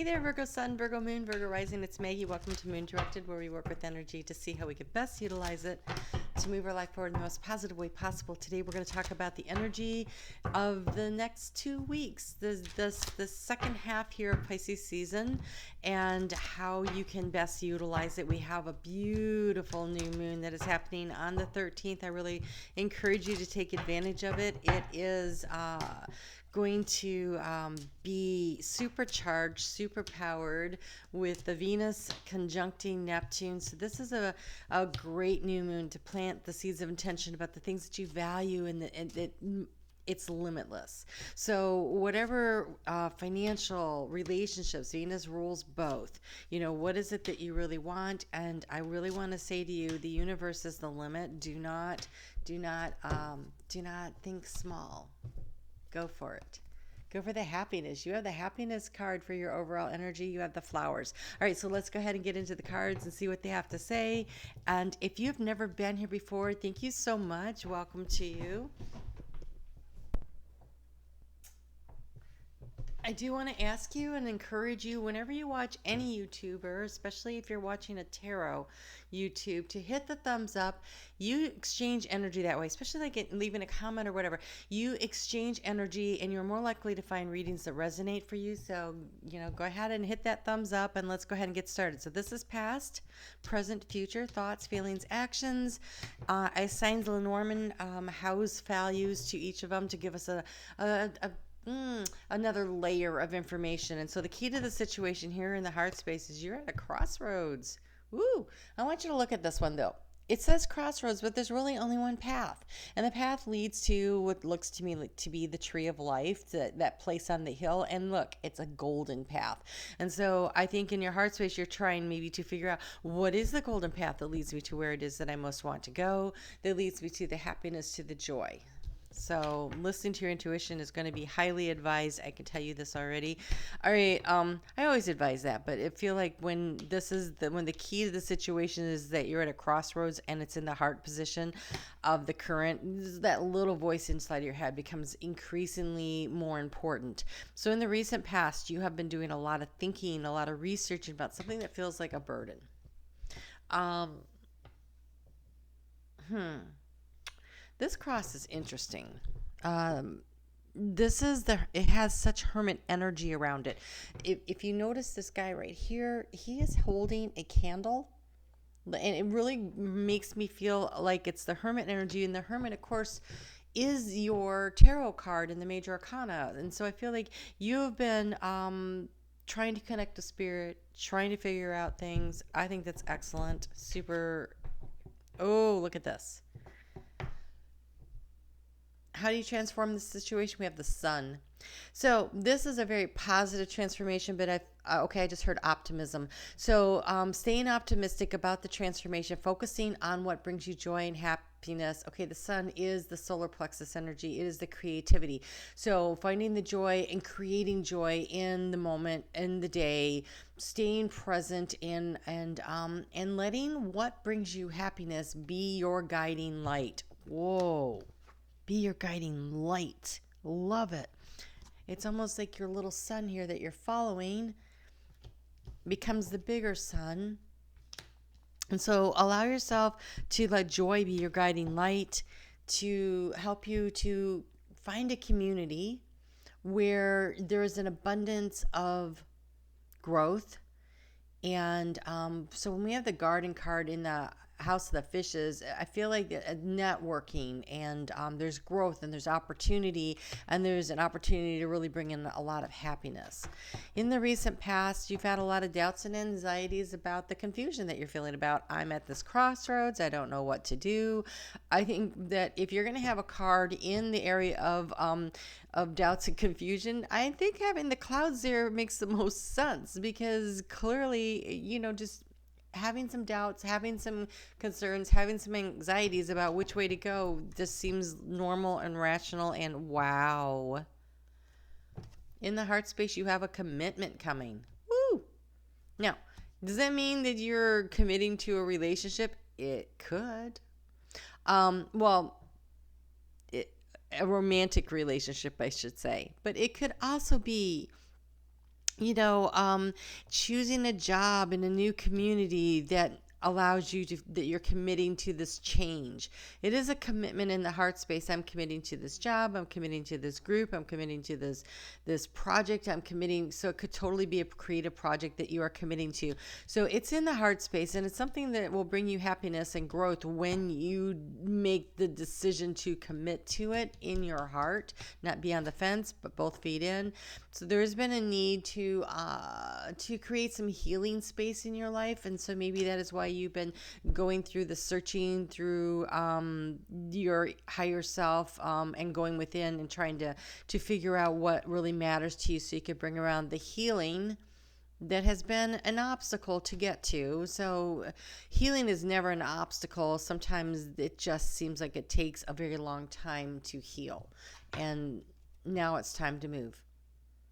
Hey there, Virgo Sun, Virgo Moon, Virgo Rising. It's Maggie. Welcome to Moon Directed, where we work with energy to see how we can best utilize it to move our life forward in the most positive way possible. Today, we're going to talk about the energy of the next 2 weeks, the second half here of Pisces season, and how you can best utilize it. We have a beautiful new moon that is happening on the 13th. I really encourage you to take advantage of it. It is going to be supercharged, super powered with the Venus conjuncting Neptune. So this is a great new moon to plant the seeds of intention about the things that you value, and it's limitless. So whatever financial relationships, Venus rules both. You know, what is it that you really want? And I really want to say to you, the universe is the limit. Do not think small. Go for it. Go for the happiness. You have the happiness card for your overall energy. You have the flowers. All right, so let's go ahead and get into the cards and see what they have to say. And if you've never been here before, thank you so much. Welcome to you. I do want to ask you and encourage you, whenever you watch any YouTuber, especially if you're watching a tarot YouTube, to hit the thumbs up. You exchange energy that way, especially like leaving a comment or whatever. You exchange energy, and you're more likely to find readings that resonate for you. So, go ahead and hit that thumbs up, and let's go ahead and get started. So this is past, present, future, thoughts, feelings, actions. I assigned Lenormand house values to each of them to give us another layer of information. And so the key to the situation here in the heart space is you're at a crossroads. Woo! I want you to look at this one though. It says crossroads, but there's really only one path. And the path leads to what looks to me to be the tree of life, that place on the hill. And look, it's a golden path. And so I think in your heart space, you're trying maybe to figure out, what is the golden path that leads me to where it is that I most want to go, that leads me to the happiness, to the joy. So listening to your intuition is going to be highly advised. I can tell you this already. All right. I always advise that, but I feel like when the key to the situation is that you're at a crossroads and it's in the heart position of the current, that little voice inside your head becomes increasingly more important. So in the recent past, you have been doing a lot of thinking, a lot of research about something that feels like a burden. This cross is interesting. It has such hermit energy around it. If you notice this guy right here, he is holding a candle, and it really makes me feel like it's the hermit energy. And the hermit, of course, is your tarot card in the major arcana. And so I feel like you've been trying to connect to spirit, trying to figure out things. I think that's excellent. Super. Oh, look at this. How do you transform this situation? We have the sun. So this is a very positive transformation, but I just heard optimism. So staying optimistic about the transformation, focusing on what brings you joy and happiness. Okay, the sun is the solar plexus energy. It is the creativity. So finding the joy and creating joy in the moment, in the day, staying present and letting what brings you happiness be your guiding light. Whoa. Be your guiding light. Love it. It's almost like your little sun here that you're following becomes the bigger sun. And so allow yourself to let joy be your guiding light, to help you to find a community where there is an abundance of growth. And so when we have the garden card in the House of the Fishes, I feel like networking, and there's growth, and there's opportunity, and there's an opportunity to really bring in a lot of happiness. In the recent past, you've had a lot of doubts and anxieties about the confusion that you're feeling about. I'm at this crossroads. I don't know what to do. I think that if you're going to have a card in the area of doubts and confusion, I think having the clouds there makes the most sense, because clearly, just having some doubts, having some concerns, having some anxieties about which way to go just seems normal and rational. And wow. In the heart space, you have a commitment coming. Woo! Now, does that mean that you're committing to a relationship? It could. A romantic relationship, I should say. But it could also be you know, choosing a job in a new community that allows you to, that you're committing to this change. It is a commitment in the heart space. I'm committing to this job. I'm committing to this group. I'm committing to this project. I'm committing. So it could totally be a creative project that you are committing to. So it's in the heart space, and it's something that will bring you happiness and growth when you make the decision to commit to it in your heart, not be on the fence, but both feet in. So there's been a need to create some healing space in your life, and so maybe that is why you've been going through the searching through your higher self, and going within and trying to figure out what really matters to you, so you could bring around the healing that has been an obstacle to get to. So healing is never an obstacle. Sometimes it just seems like it takes a very long time to heal, and now it's time to move.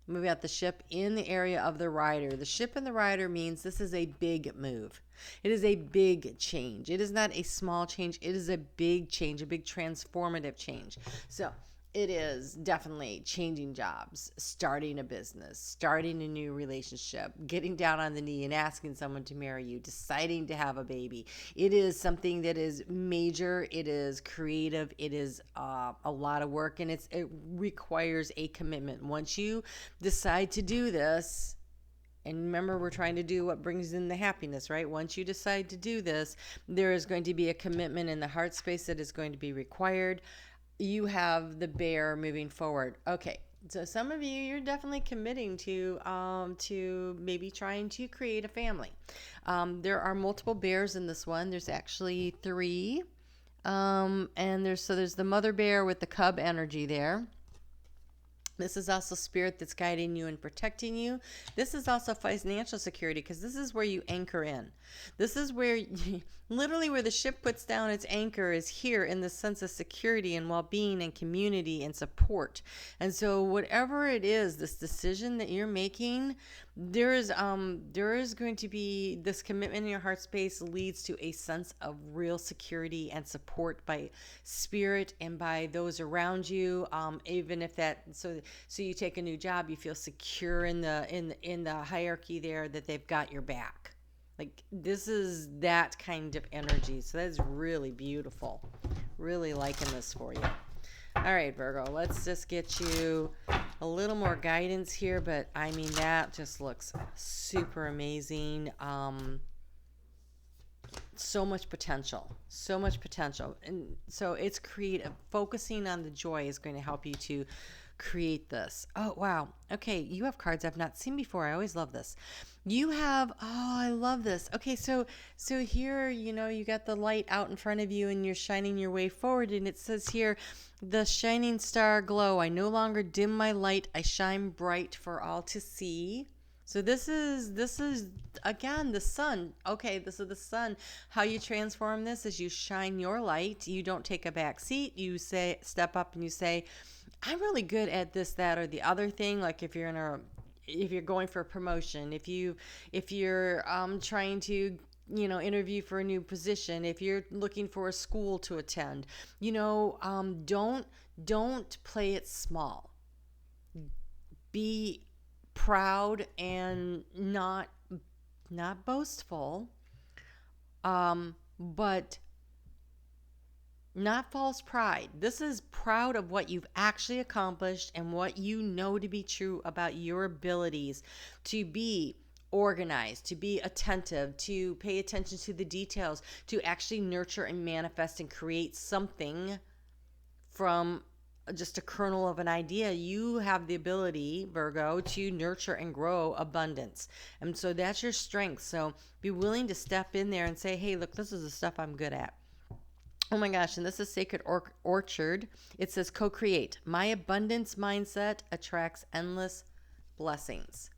Moving out the ship in the area of the rider. The ship and the rider means this is a big move. It is a big change. It is not a small change. It is a big change, a big transformative change. So it is definitely changing jobs, starting a business, starting a new relationship, getting down on the knee and asking someone to marry you, deciding to have a baby. It is something that is major. It is creative. It is a lot of work, and it requires a commitment. Once you decide to do this, and remember, we're trying to do what brings in the happiness, right? Once you decide to do this, there is going to be a commitment in the heart space that is going to be required. You have the bear moving forward. Okay, so some of you, you're definitely committing to maybe trying to create a family. There are multiple bears in this one. There's actually 3, and there's the mother bear with the cub energy there. This is also spirit that's guiding you and protecting you. This is also financial security, because this is where you anchor in. This is where literally where the ship puts down its anchor is here, in the sense of security and well-being and community and support. And so whatever it is, this decision that you're making, there is going to be this commitment in your heart space leads to a sense of real security and support by spirit and by those around you. Even if that, so you take a new job, you feel secure in the hierarchy there, that they've got your back. Like, this is that kind of energy. So that's really beautiful. Really liking this for you. All right, Virgo, let's just get you a little more guidance here. But I mean, that just looks super amazing. So much potential. And so it's creative. Focusing on the joy is going to help you to create this. Oh, wow. Okay, you have cards I've not seen before. I always love this. You have, oh, I love this. Okay, so here, you got the light out in front of you and you're shining your way forward, and it says here, the shining star glow. I no longer dim my light. I shine bright for all to see. So this is again the sun. Okay, this is the sun. How you transform this is you shine your light. You don't take a back seat. You step up and you say, I'm really good at this, that, or the other thing. Like if you're going for a promotion, if you're trying to interview for a new position, if you're looking for a school to attend, don't play it small. Be proud and not boastful, but not false pride. This is proud of what you've actually accomplished and what you know to be true about your abilities to be organized, to be attentive, to pay attention to the details, to actually nurture and manifest and create something from just a kernel of an idea. You have the ability, Virgo, to nurture and grow abundance. And so that's your strength. So be willing to step in there and say, hey, look, this is the stuff I'm good at. Oh my gosh, and this is Sacred Orchard. It says co-create. My abundance mindset attracts endless blessings.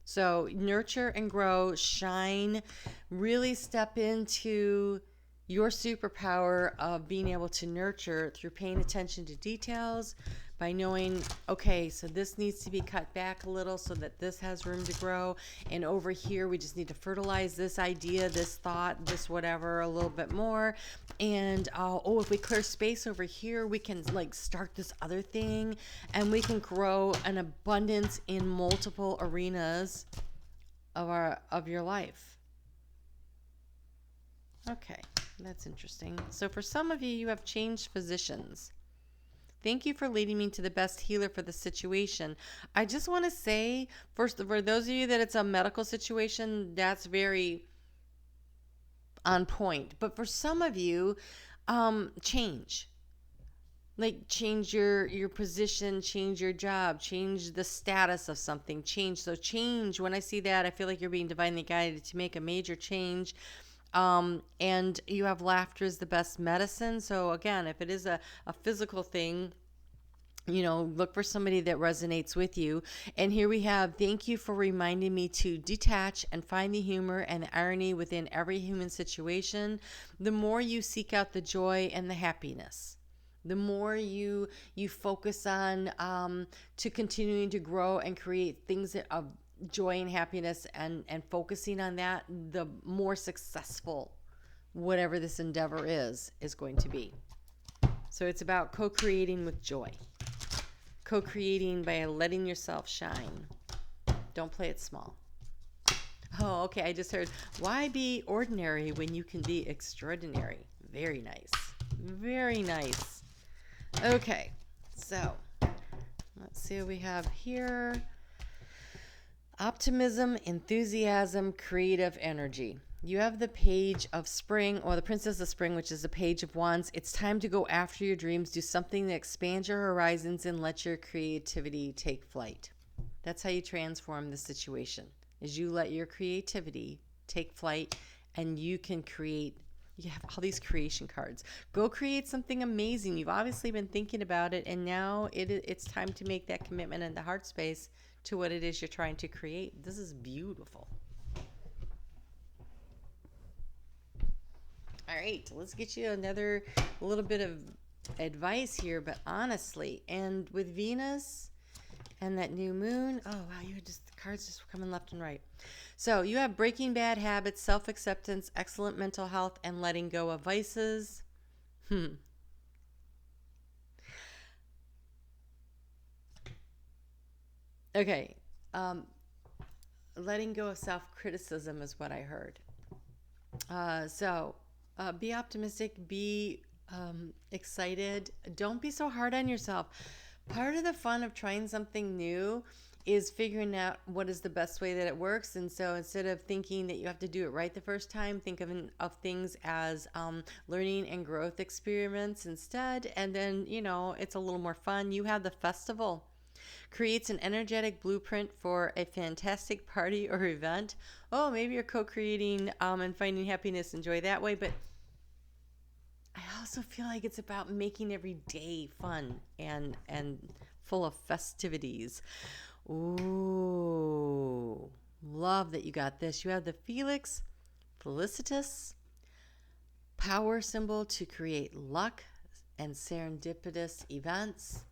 So nurture and grow, shine, really step into your superpower of being able to nurture through paying attention to details, by knowing, okay, so this needs to be cut back a little so that this has room to grow. And over here, we just need to fertilize this idea, this thought, this whatever a little bit more. And if we clear space over here, we can like start this other thing, and we can grow an abundance in multiple arenas of your life. Okay, that's interesting. So for some of you, you have changed positions. Thank you for leading me to the best healer for the situation. I just want to say, first, for those of you that it's a medical situation, that's very on point. But for some of you, change. Like change your position, change your job, change the status of something, change. So change, when I see that, I feel like you're being divinely guided to make a major change. And you have laughter is the best medicine. So again, if it is a physical thing, look for somebody that resonates with you. And here we have, thank you for reminding me to detach and find the humor and the irony within every human situation. The more you seek out the joy and the happiness, the more you focus on to continuing to grow and create things of joy and happiness, and focusing on that, the more successful whatever this endeavor is going to be. So it's about co-creating with joy. Co-creating by letting yourself shine. Don't play it small. Oh, okay, I just heard, why be ordinary when you can be extraordinary? Very nice. Very nice. Okay, so let's see what we have here. Optimism, enthusiasm, creative energy. You have the Page of Spring, or the Princess of Spring, which is the Page of Wands. It's time to go after your dreams, do something that expands your horizons, and let your creativity take flight. That's how you transform the situation, is you let your creativity take flight, and you can create. You have all these creation cards. Go create something amazing. You've obviously been thinking about it, and now it's time to make that commitment in the heart space to what it is you're trying to create. This is beautiful. All right, let's get you another little bit of advice here, but honestly, and with Venus and that new moon, oh wow, the cards just coming left and right. So you have breaking bad habits, self-acceptance, excellent mental health, and letting go of vices. Okay, letting go of self-criticism is what I heard. So be optimistic, be excited. Don't be so hard on yourself. Part of the fun of trying something new is figuring out what is the best way that it works. And so instead of thinking that you have to do it right the first time, think of things as learning and growth experiments instead. And then, it's a little more fun. You have the festival. Creates an energetic blueprint for a fantastic party or event. Oh, maybe you're co-creating and finding happiness and joy that way, but I also feel like it's about making every day fun and full of festivities. Ooh, love that you got this. You have the Felix Felicitas, power symbol to create luck and serendipitous events.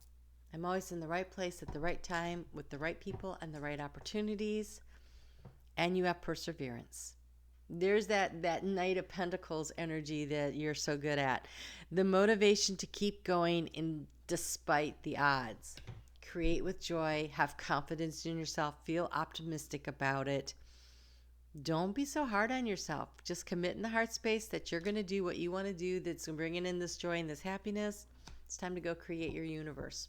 I'm always in the right place at the right time with the right people and the right opportunities. And you have perseverance. There's that Knight of Pentacles energy that you're so good at. The motivation to keep going despite the odds. Create with joy. Have confidence in yourself. Feel optimistic about it. Don't be so hard on yourself. Just commit in the heart space that you're going to do what you want to do, that's bringing in this joy and this happiness. It's time to go create your universe.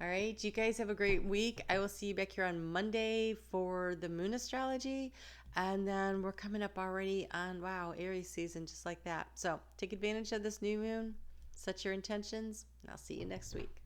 All right, you guys have a great week. I will see you back here on Monday for the moon astrology. And then we're coming up already on, Aries season, just like that. So take advantage of this new moon, set your intentions, and I'll see you next week.